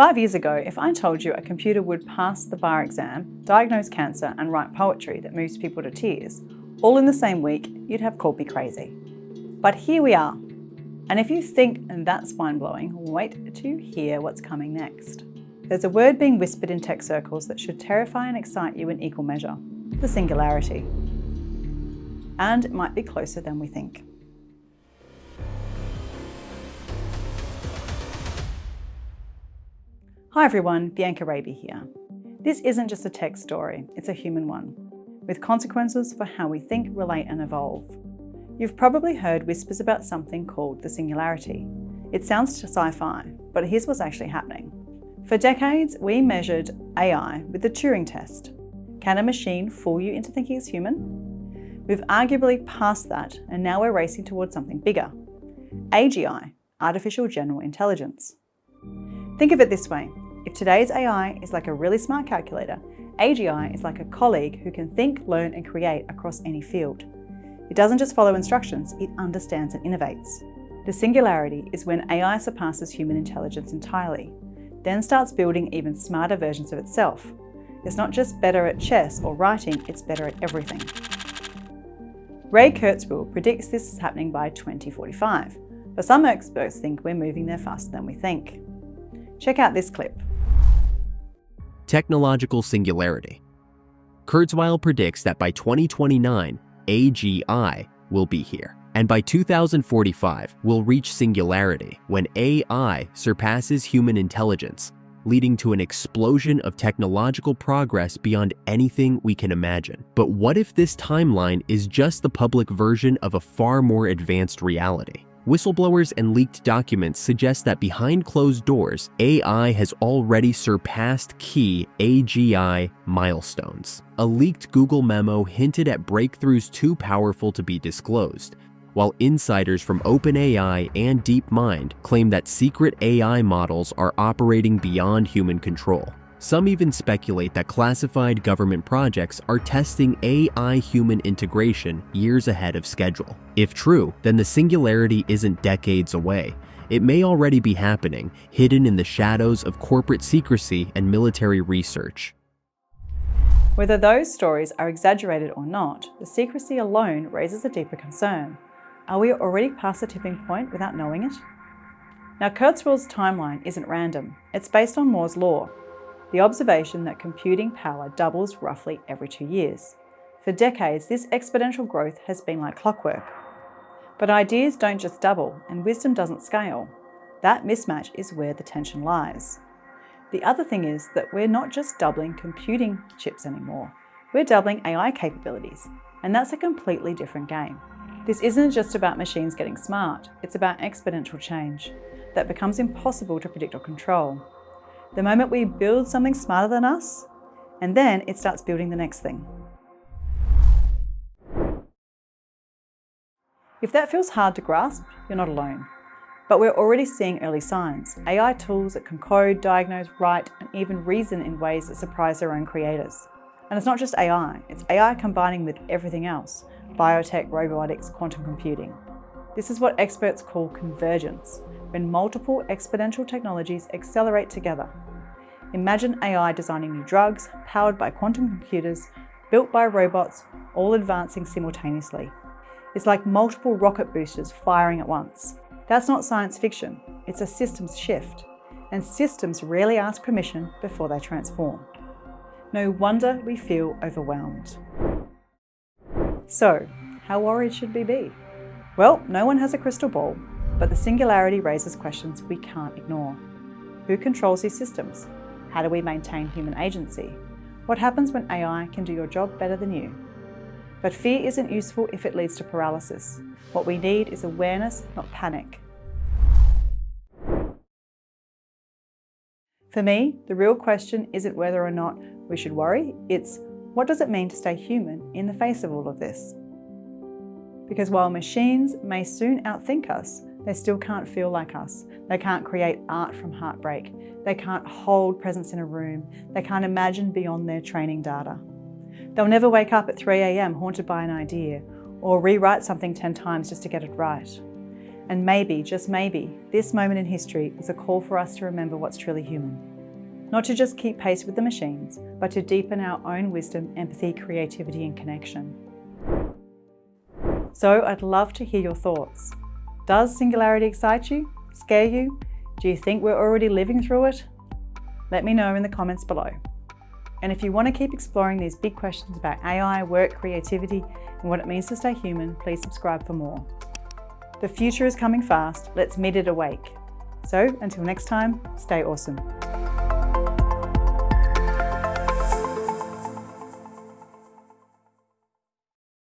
5 years ago, if I told you a computer would pass the bar exam, diagnose cancer, and write poetry that moves people to tears, all in the same week, you'd have called me crazy. But here we are. And if you think that's mind-blowing, wait to hear what's coming next. There's a word being whispered in tech circles that should terrify and excite you in equal measure: the singularity. And it might be closer than we think. Hi everyone, Bianca Raby here. This isn't just a tech story, it's a human one, with consequences for how we think, relate and evolve. You've probably heard whispers about something called the singularity. It sounds sci-fi, but here's what's actually happening. For decades, we measured AI with the Turing test. Can a machine fool you into thinking it's human? We've arguably passed that, and now we're racing towards something bigger. AGI, Artificial General Intelligence. Think of it this way. If today's AI is like a really smart calculator, AGI is like a colleague who can think, learn and create across any field. It doesn't just follow instructions, it understands and innovates. The singularity is when AI surpasses human intelligence entirely, then starts building even smarter versions of itself. It's not just better at chess or writing, it's better at everything. Ray Kurzweil predicts this is happening by 2045, but some experts think we're moving there faster than we think. Check out this clip. Technological singularity. Kurzweil predicts that by 2029, AGI will be here. And by 2045, we'll reach singularity, when AI surpasses human intelligence, leading to an explosion of technological progress beyond anything we can imagine. But what if this timeline is just the public version of a far more advanced reality? Whistleblowers and leaked documents suggest that behind closed doors, AI has already surpassed key AGI milestones. A leaked Google memo hinted at breakthroughs too powerful to be disclosed, while insiders from OpenAI and DeepMind claim that secret AI models are operating beyond human control. Some even speculate that classified government projects are testing AI-human integration years ahead of schedule. If true, then the singularity isn't decades away. It may already be happening, hidden in the shadows of corporate secrecy and military research. Whether those stories are exaggerated or not, the secrecy alone raises a deeper concern. Are we already past the tipping point without knowing it? Now, Kurzweil's timeline isn't random. It's based on Moore's law, the observation that computing power doubles roughly every 2 years. For decades, this exponential growth has been like clockwork. But ideas don't just double, and wisdom doesn't scale. That mismatch is where the tension lies. The other thing is that we're not just doubling computing chips anymore. We're doubling AI capabilities, and that's a completely different game. This isn't just about machines getting smart, it's about exponential change that becomes impossible to predict or control. The moment we build something smarter than us, and then it starts building the next thing. If that feels hard to grasp, you're not alone. But we're already seeing early signs. AI tools that can code, diagnose, write, and even reason in ways that surprise their own creators. And it's not just AI, it's AI combining with everything else: biotech, robotics, quantum computing. This is what experts call convergence, when multiple exponential technologies accelerate together. Imagine AI designing new drugs, powered by quantum computers, built by robots, all advancing simultaneously. It's like multiple rocket boosters firing at once. That's not science fiction, it's a systems shift. And systems rarely ask permission before they transform. No wonder we feel overwhelmed. So, how worried should we be? Well, no one has a crystal ball, but the singularity raises questions we can't ignore. Who controls these systems? How do we maintain human agency? What happens when AI can do your job better than you? But fear isn't useful if it leads to paralysis. What we need is awareness, not panic. For me, the real question isn't whether or not we should worry, it's what does it mean to stay human in the face of all of this? Because while machines may soon outthink us, they still can't feel like us. They can't create art from heartbreak. They can't hold presence in a room. They can't imagine beyond their training data. They'll never wake up at 3 a.m. haunted by an idea, or rewrite something 10 times just to get it right. And maybe, just maybe, this moment in history is a call for us to remember what's truly human. Not to just keep pace with the machines, but to deepen our own wisdom, empathy, creativity, and connection. So I'd love to hear your thoughts. Does singularity excite you? Scare you? Do you think we're already living through it? Let me know in the comments below. And if you want to keep exploring these big questions about AI, work, creativity, and what it means to stay human, please subscribe for more. The future is coming fast. Let's meet it awake. So until next time, stay awesome.